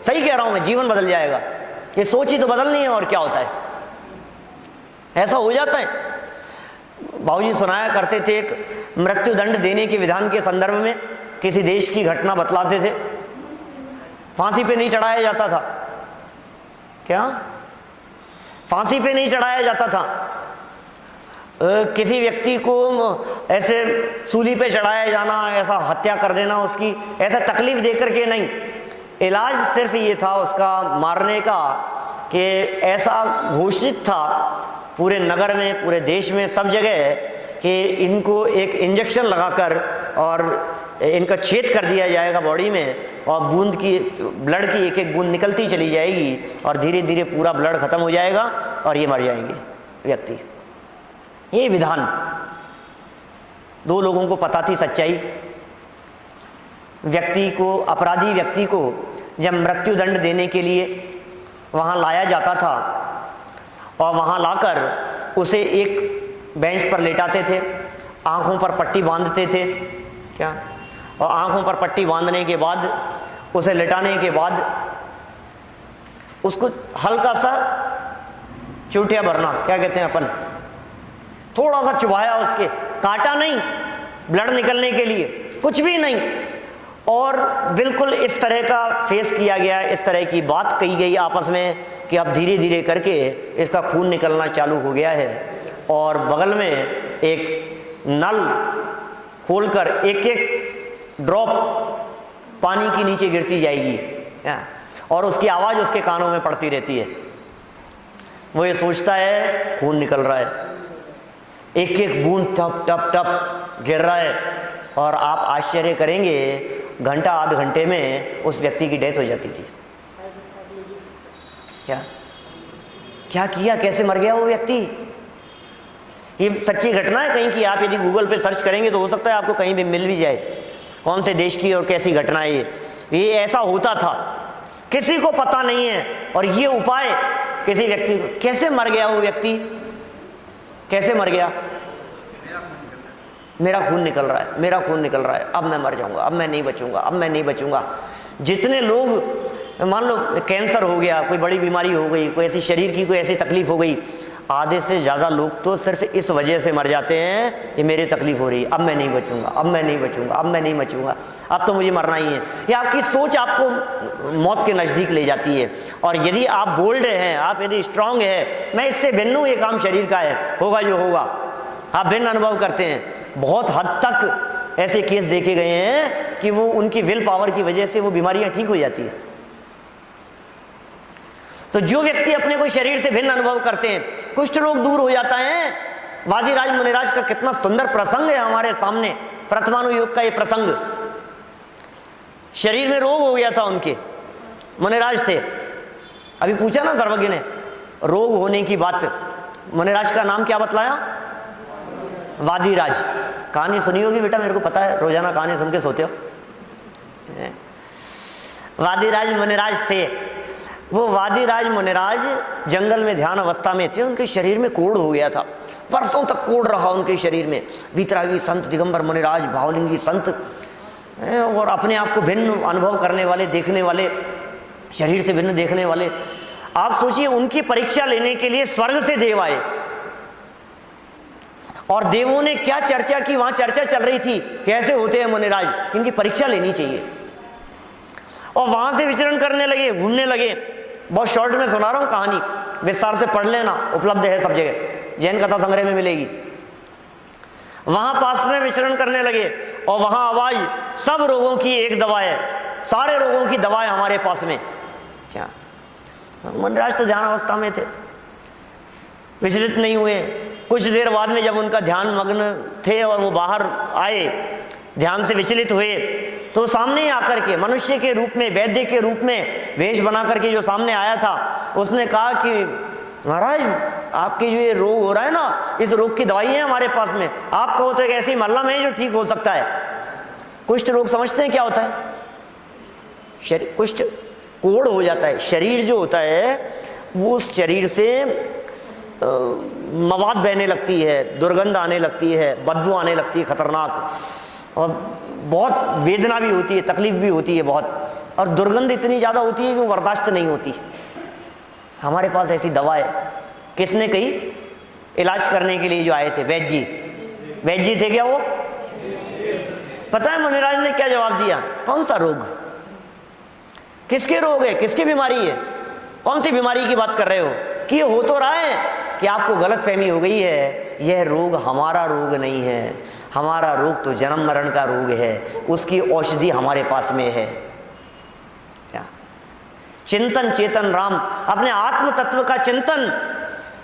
सही कह रहा हूं मैं, जीवन बदल जाएगा। ये सोच ही तो बदलनी है, और क्या होता है, ऐसा हो जाता है। बाबूजी सुनाया करते थे, एक मृत्यु दंड देने के विधान के संदर्भ में किसी देश की घटना बतलाते थे। फांसी पे नहीं चढ़ाया जाता था। क्या? फांसी पे नहीं चढ़ाया जाता था। किसी व्यक्ति को ऐसे सूली पे चढ़ाया जाना, ऐसा हत्या कर देना उसकी, ऐसा तकलीफ देकर के नहीं। इलाज सिर्फ ये था उसका मारने का, कि ऐसा घोषित था पूरे नगर में, पूरे देश में, सब जगह, कि इनको एक इंजेक्शन लगाकर और इनका छेद कर दिया जाएगा बॉडी में, और बूंद की, ब्लड की एक एक बूंद निकलती चली जाएगी, और धीरे धीरे पूरा ब्लड खत्म हो जाएगा और ये मर जाएंगे व्यक्ति। ये विधान 2 लोगों को पता थी सच्चाई। व्यक्ति को, अपराधी व्यक्ति को जब मृत्यु दंड देने के लिए वहां लाया जाता था, और वहां लाकर उसे एक बेंच पर लेटाते थे, आंखों पर पट्टी बांधते थे। क्या? और आंखों पर पट्टी बांधने के बाद, उसे लेटाने के बाद उसको हल्का सा चूटिया भरना, क्या कहते हैं अपन, थोड़ा सा चुभाया, उसके काटा नहीं, ब्लड निकलने के लिए, कुछ भी नहीं। और बिल्कुल इस तरह का फेस किया गया, इस तरह की बात कही गई आपस में कि अब धीरे धीरे करके इसका खून निकलना चालू हो गया है और बगल में एक नल खोलकर एक एक ड्रॉप पानी की नीचे गिरती जाएगी और उसकी आवाज़ उसके कानों में पड़ती रहती है। वो ये सोचता है खून निकल रहा है, एक एक बूंद टप टप टप गिर रहा है और आप आश्चर्य करेंगे घंटा आध घंटे में उस व्यक्ति की डेथ हो जाती थी। क्या क्या किया, कैसे मर गया वो व्यक्ति? ये सच्ची घटना है कहीं की, आप यदि गूगल पे सर्च करेंगे तो हो सकता है आपको कहीं भी मिल भी जाए कौन से देश की और कैसी घटना है ये ऐसा होता था, किसी को पता नहीं है। और ये उपाय किसी व्यक्ति को, कैसे मर गया वो व्यक्ति, कैसे मर गया? मेरा खून निकल रहा है, मेरा खून निकल रहा है, अब मैं मर जाऊंगा, अब मैं नहीं बचूंगा, अब मैं नहीं बचूंगा। जितने लोग, मान लो कैंसर हो गया, कोई बड़ी बीमारी हो गई, कोई ऐसी शरीर की कोई ऐसी तकलीफ हो गई, आधे से ज़्यादा लोग तो सिर्फ इस वजह से मर जाते हैं, ये मेरी तकलीफ हो रही है, अब मैं नहीं बचूंगा, अब मैं नहीं बचूंगा, अब मैं नहीं बचूंगा, अब तो मुझे मरना ही है। ये आपकी सोच आपको मौत के नज़दीक ले जाती है। और यदि आप बोल्ड हैं, आप यदि स्ट्रांग है, मैं इससे भिन्न हूँ, ये काम शरीर का है, होगा जो होगा, आप भिन्न अनुभव करते हैं। बहुत हद तक ऐसे केस देखे गए हैं कि वो उनकी विल पावर की वजह से वो बीमारियां ठीक हो जाती है। तो जो व्यक्ति अपने को शरीर से भिन्न अनुभव करते हैं, कुष्ठ रोग दूर हो जाता है। वादिराज मुनिराज का कितना सुंदर प्रसंग है हमारे सामने, प्रथमानुयोग का ये प्रसंग। शरीर में रोग हो गया था उनके, मुनिराज थे, अभी पूछा ना सर्वज्ञ ने रोग होने की बात, मुनिराज का नाम क्या बतलाया? वादिराज। कहानी सुनी होगी बेटा, मेरे को पता है, रोजाना कहानी सुन के सोते हो। वादिराज मुनिराज थे। वो वादिराज मुनिराज जंगल में ध्यान अवस्था में थे, उनके शरीर में कोढ़ हो गया था, वर्षों तक कोढ़ रहा उनके शरीर में। वीतरागी संत दिगंबर मुनिराज, भावलिंगी संत, और अपने आप को भिन्न अनुभव करने वाले, देखने वाले, शरीर से भिन्न देखने वाले। आप सोचिए, उनकी परीक्षा लेने के लिए स्वर्ग से देव आए और देवों ने क्या चर्चा की, वहां चर्चा चल रही थी कैसे होते हैं मुनिराज, कि इनकी परीक्षा लेनी चाहिए। और वहां से विचरण करने लगे, घूमने लगे। बहुत शॉर्ट में सुना रहा हूं कहानी, विस्तार से पढ़ लेना, उपलब्ध है सब जगह, जैन कथा संग्रह में मिलेगी। वहां पास में विचरण करने लगे और वहां आवाज, सब रोगों की एक दवा है, सारे रोगों की दवा है हमारे पास में। क्या मुनिराज तो ध्यान अवस्था में थे, विचलित नहीं हुए। कुछ देर बाद में जब उनका ध्यान मग्न थे और वो बाहर आए, ध्यान से विचलित हुए, तो सामने आकर के मनुष्य के रूप में, वैद्य के रूप में वेश बना करके जो सामने आया था, उसने कहा कि महाराज आपके जो ये रोग हो रहा है ना, इस रोग की दवाई है हमारे पास में, आप कहो तो एक ऐसी मल्लम है जो ठीक हो सकता है। कुष्ठ रोग समझते हैं क्या होता है? शरीर कुष्ठ, कोढ़ हो जाता है, शरीर जो होता है वो उस शरीर से मवाद बहने लगती है, दुर्गंध आने लगती है, बदबू आने लगती है खतरनाक, और बहुत वेदना भी होती है, तकलीफ भी होती है बहुत, और दुर्गंध इतनी ज़्यादा होती है कि वो बर्दाश्त नहीं होती। हमारे पास ऐसी दवा है। किसने कही? इलाज करने के लिए जो आए थे वैद्य जी। वैद्य जी थे क्या वो? पता है मुनिराज ने क्या जवाब दिया? कौन सा रोग, किसके रोग है, किसकी बीमारी है, कौन सी बीमारी की बात कर रहे हो? कि ये हो तो रहा है कि आपको गलत फहमी हो गई है, यह रोग हमारा रोग नहीं है, हमारा रोग तो जन्म मरण का रोग है, उसकी औषधि हमारे पास में है। क्या? चिंतन चेतन राम, अपने आत्म तत्व का चिंतन,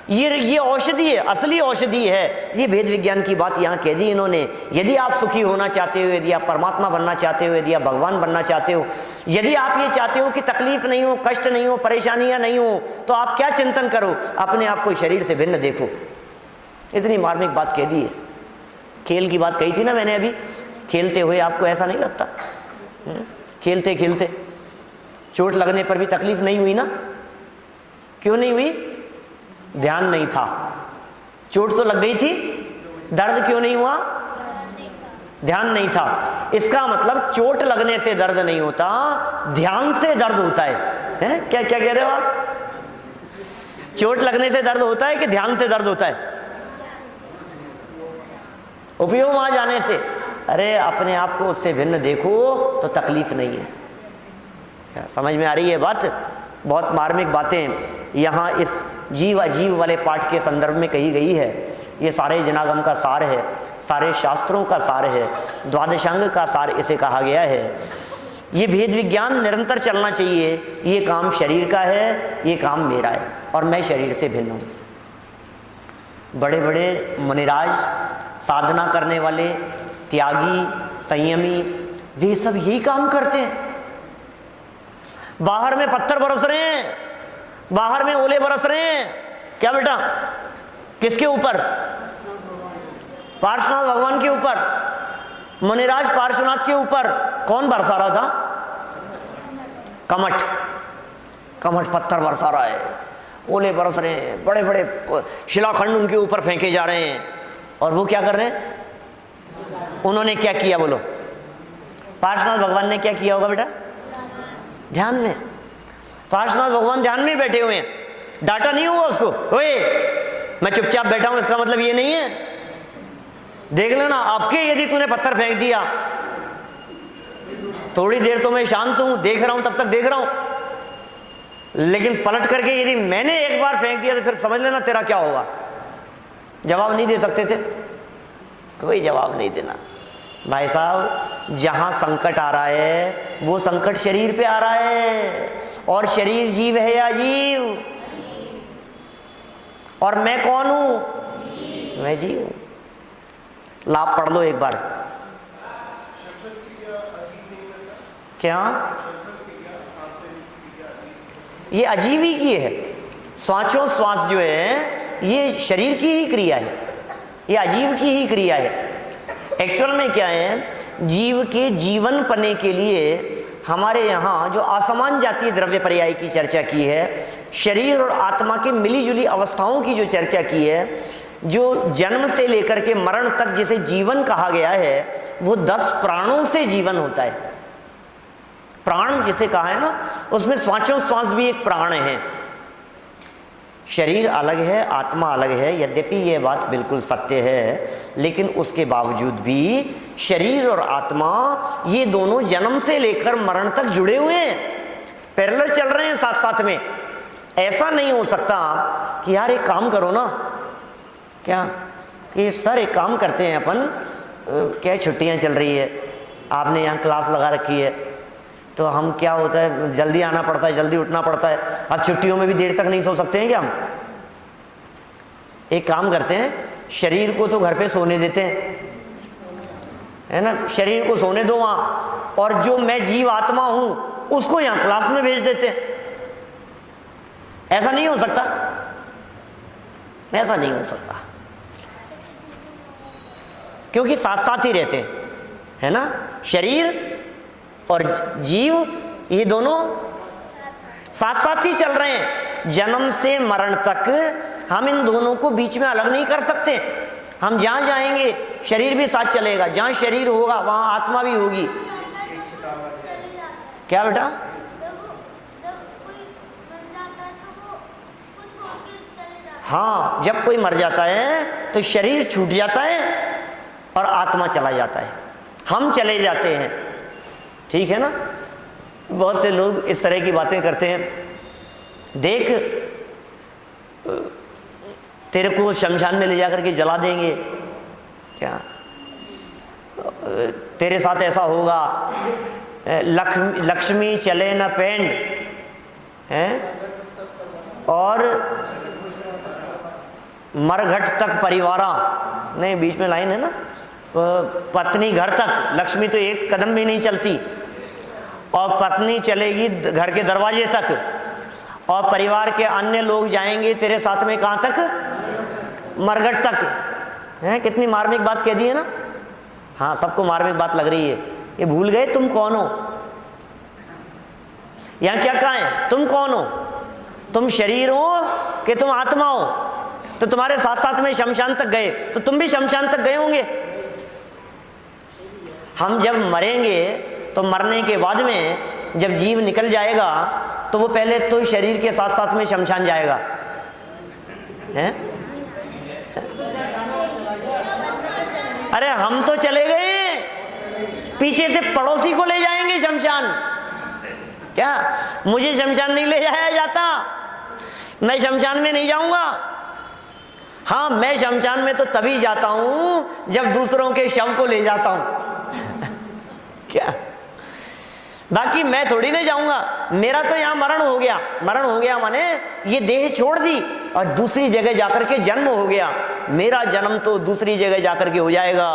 ये औषधि है, असली औषधि है। ये वेद विज्ञान की बात यहाँ कह दी इन्होंने। यदि आप सुखी होना चाहते हो, यदि आप परमात्मा बनना चाहते हो, यदि आप भगवान बनना चाहते हो, यदि आप ये चाहते हो कि तकलीफ नहीं हो, कष्ट नहीं हो, परेशानियां नहीं हो, तो आप क्या चिंतन करो? अपने आप को शरीर से भिन्न देखो। इतनी मार्मिक बात कह दी है। खेल की बात कही थी ना मैंने अभी, खेलते हुए आपको ऐसा नहीं लगता? खेलते खेलते चोट लगने पर भी तकलीफ नहीं हुई ना? क्यों नहीं हुई? ध्यान नहीं था। चोट तो लग गई थी, दर्द क्यों नहीं हुआ? ध्यान नहीं था। इसका मतलब चोट लगने से दर्द नहीं होता, ध्यान से दर्द होता है? क्या क्या कह रहे हो आप? चोट लगने से दर्द होता है कि ध्यान से दर्द होता है? उपयोग वहां जाने से। अरे अपने आप को उससे भिन्न देखो तो तकलीफ नहीं है। क्या समझ में आ रही है बात? बहुत मार्मिक बातें यहाँ इस जीव अजीव वाले पाठ के संदर्भ में कही गई है। ये सारे जनागम का सार है, सारे शास्त्रों का सार है, द्वादशांग का सार इसे कहा गया है। ये भेद विज्ञान निरंतर चलना चाहिए। ये काम शरीर का है, ये काम मेरा है, और मैं शरीर से भिन्न हूँ। बड़े बड़े मुनिराज, साधना करने वाले, त्यागी, संयमी, वे सब यही काम करते हैं। बाहर में पत्थर बरस रहे हैं, बाहर में ओले बरस रहे हैं, क्या बेटा? किसके ऊपर? पार्श्वनाथ भगवान के ऊपर। मुनिराज पार्श्वनाथ के ऊपर कौन बरसा रहा था? कमठ। कमठ पत्थर बरसा रहा है, ओले बरस रहे हैं, बड़े बड़े शिलाखंड उनके ऊपर फेंके जा रहे हैं। और वो क्या कर रहे हैं? उन्होंने क्या किया बोलो? पार्श्वनाथ भगवान ने क्या किया होगा बेटा? ध्यान में। पार्श्वनाथ भगवान ध्यान में बैठे हुए हैं, डांटा नहीं हुआ उसको, ओए मैं चुपचाप बैठा हूं, इसका मतलब ये नहीं है। देख लेना, आपके यदि तूने पत्थर फेंक दिया, थोड़ी देर तो मैं शांत हूं, देख रहा हूं, तब तक देख रहा हूं, लेकिन पलट करके यदि मैंने एक बार फेंक दिया तो फिर समझ लेना तेरा क्या होगा। जवाब नहीं दे सकते थे, कोई जवाब नहीं देना। भाई साहब, जहां संकट आ रहा है वो संकट शरीर पे आ रहा है, और शरीर जीव है या जीव? और मैं कौन हूं? मैं जीव हूं। लाभ पढ़ लो एक बार। क्या? ये अजीब ही की है। श्वासों श्वास जो है ये शरीर की ही क्रिया है, ये अजीब की ही क्रिया है। एक्चुअल में क्या है, जीव के जीवन पने के लिए हमारे यहाँ जो असमान जातीय द्रव्य पर्याय की चर्चा की है, शरीर और आत्मा की मिली जुली अवस्थाओं की जो चर्चा की है, जो जन्म से लेकर के मरण तक जिसे जीवन कहा गया है, वो 10 प्राणों से जीवन होता है। प्राण जिसे कहा है ना, उसमें श्वासों श्वास भी एक प्राण है। शरीर अलग है, आत्मा अलग है, यद्यपि यह बात बिल्कुल सत्य है, लेकिन उसके बावजूद भी शरीर और आत्मा ये दोनों जन्म से लेकर मरण तक जुड़े हुए हैं, पैरेलल चल रहे हैं साथ साथ में। ऐसा नहीं हो सकता कि यार एक काम करो ना, क्या कि सर एक काम करते हैं अपन, क्या छुट्टियां चल रही है, आपने यहाँ क्लास लगा रखी है, तो हम क्या होता है जल्दी आना पड़ता है, जल्दी उठना पड़ता है। अब छुट्टियों में भी देर तक नहीं सो सकते हैं क्या हम? एक काम करते हैं, शरीर को तो घर पे सोने देते हैं, है ना, शरीर को सोने दो वहां, और जो मैं जीव आत्मा हूं उसको यहां क्लास में भेज देते हैं। ऐसा नहीं हो सकता, ऐसा नहीं हो सकता, क्योंकि साथ साथ ही रहते हैं, है ना। शरीर और जीव ये दोनों साथ साथ ही चल रहे हैं जन्म से मरण तक। हम इन दोनों को बीच में अलग नहीं कर सकते। हम जहां जाएंगे शरीर भी साथ चलेगा, जहां शरीर होगा वहां आत्मा भी होगी। क्या बेटा? हाँ, जब कोई मर जाता है तो शरीर छूट जाता है और आत्मा चला जाता है, हम चले जाते हैं, ठीक है ना। बहुत से लोग इस तरह की बातें करते हैं, देख तेरे को शमशान में ले जाकर के जला देंगे, क्या तेरे साथ ऐसा होगा, लक्ष्मी चले न पेंड है, और मरघट तक परिवारा, नहीं बीच में लाइन है ना, पत्नी घर तक, लक्ष्मी तो एक कदम भी नहीं चलती, और पत्नी चलेगी घर के दरवाजे तक, और परिवार के अन्य लोग जाएंगे तेरे साथ में कहां तक? मरघट तक। है, कितनी मार्मिक बात कह दी है ना। हाँ, सबको मार्मिक बात लग रही है। ये भूल गए तुम कौन हो। यहां क्या कहा है? तुम कौन हो? तुम शरीर हो कि तुम आत्मा हो? तो तुम्हारे साथ साथ में शमशान तक गए तो तुम भी शमशान तक गए होंगे। हम जब मरेंगे तो मरने के बाद में जब जीव निकल जाएगा तो वो पहले तो शरीर के साथ साथ में शमशान जाएगा, हैं? अरे हम तो चले गए, पीछे से पड़ोसी को ले जाएंगे शमशान। क्या मुझे शमशान नहीं ले जाया जाता? मैं शमशान में नहीं जाऊंगा। हाँ, मैं शमशान में तो तभी जाता हूं जब दूसरों के शव को ले जाता हूं। क्या? बाकी मैं थोड़ी नहीं जाऊंगा। मेरा तो यहां मरण हो गया। मरण हो गया माने ये देह छोड़ दी और दूसरी जगह जाकर के जन्म हो गया। मेरा जन्म तो दूसरी जगह जाकर के हो जाएगा।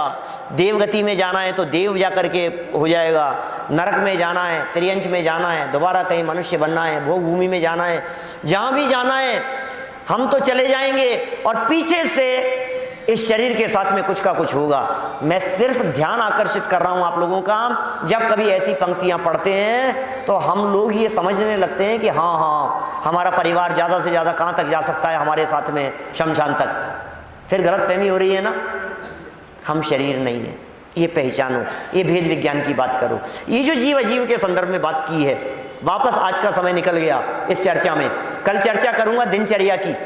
देवगति में जाना है तो देव जाकर के हो जाएगा, नरक में जाना है, त्रियंच में जाना है, दोबारा कहीं मनुष्य बनना है, भोग भूमि में जाना है, जहां भी जाना है हम तो चले जाएंगे और पीछे से इस शरीर के साथ में कुछ का कुछ होगा। मैं सिर्फ ध्यान आकर्षित कर रहा हूं आप लोगों का। जब कभी ऐसी पंक्तियां पढ़ते हैं तो हम लोग ये समझने लगते हैं कि हाँ हाँ हमारा परिवार ज़्यादा से ज़्यादा कहाँ तक जा सकता है हमारे साथ में, शमशान तक। फिर गलतफहमी हो रही है ना। हम शरीर नहीं है, ये पहचानो, ये भेद विज्ञान की बात करो। ये जो जीव अजीव के संदर्भ में बात की है, वापस आज का समय निकल गया इस चर्चा में। कल चर्चा करूंगा दिनचर्या की।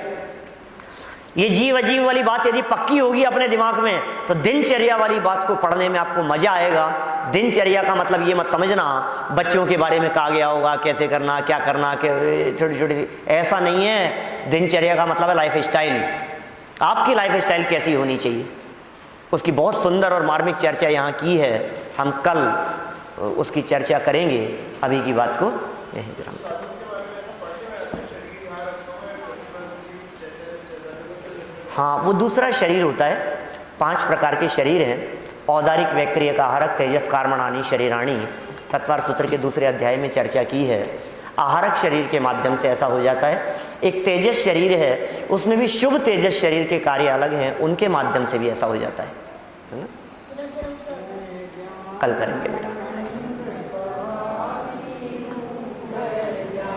ये जीव अजीव वाली बात यदि पक्की होगी अपने दिमाग में तो दिनचर्या वाली बात को पढ़ने में आपको मजा आएगा। दिनचर्या का मतलब ये मत समझना बच्चों के बारे में कहा गया होगा, कैसे करना, क्या करना, छोटी छोटी, ऐसा नहीं है। दिनचर्या का मतलब है लाइफ स्टाइल। आपकी लाइफ स्टाइल कैसी होनी चाहिए, उसकी बहुत सुंदर और मार्मिक चर्चा यहाँ की है। हम कल उसकी चर्चा करेंगे। अभी की बात को यहीं विराम करते हैं। हाँ, वो दूसरा शरीर होता है। 5 प्रकार के शरीर हैं। औदारिक, वैक्रियक, आहारक, तेजस, कार्मणानी, शरीराणी। तत्वार सूत्र के दूसरे अध्याय में चर्चा की है। आहारक शरीर के माध्यम से ऐसा हो जाता है। एक तेजस शरीर है, उसमें भी शुभ तेजस शरीर के कार्य अलग हैं, उनके माध्यम से भी ऐसा हो जाता है। कल करेंगे बेटा।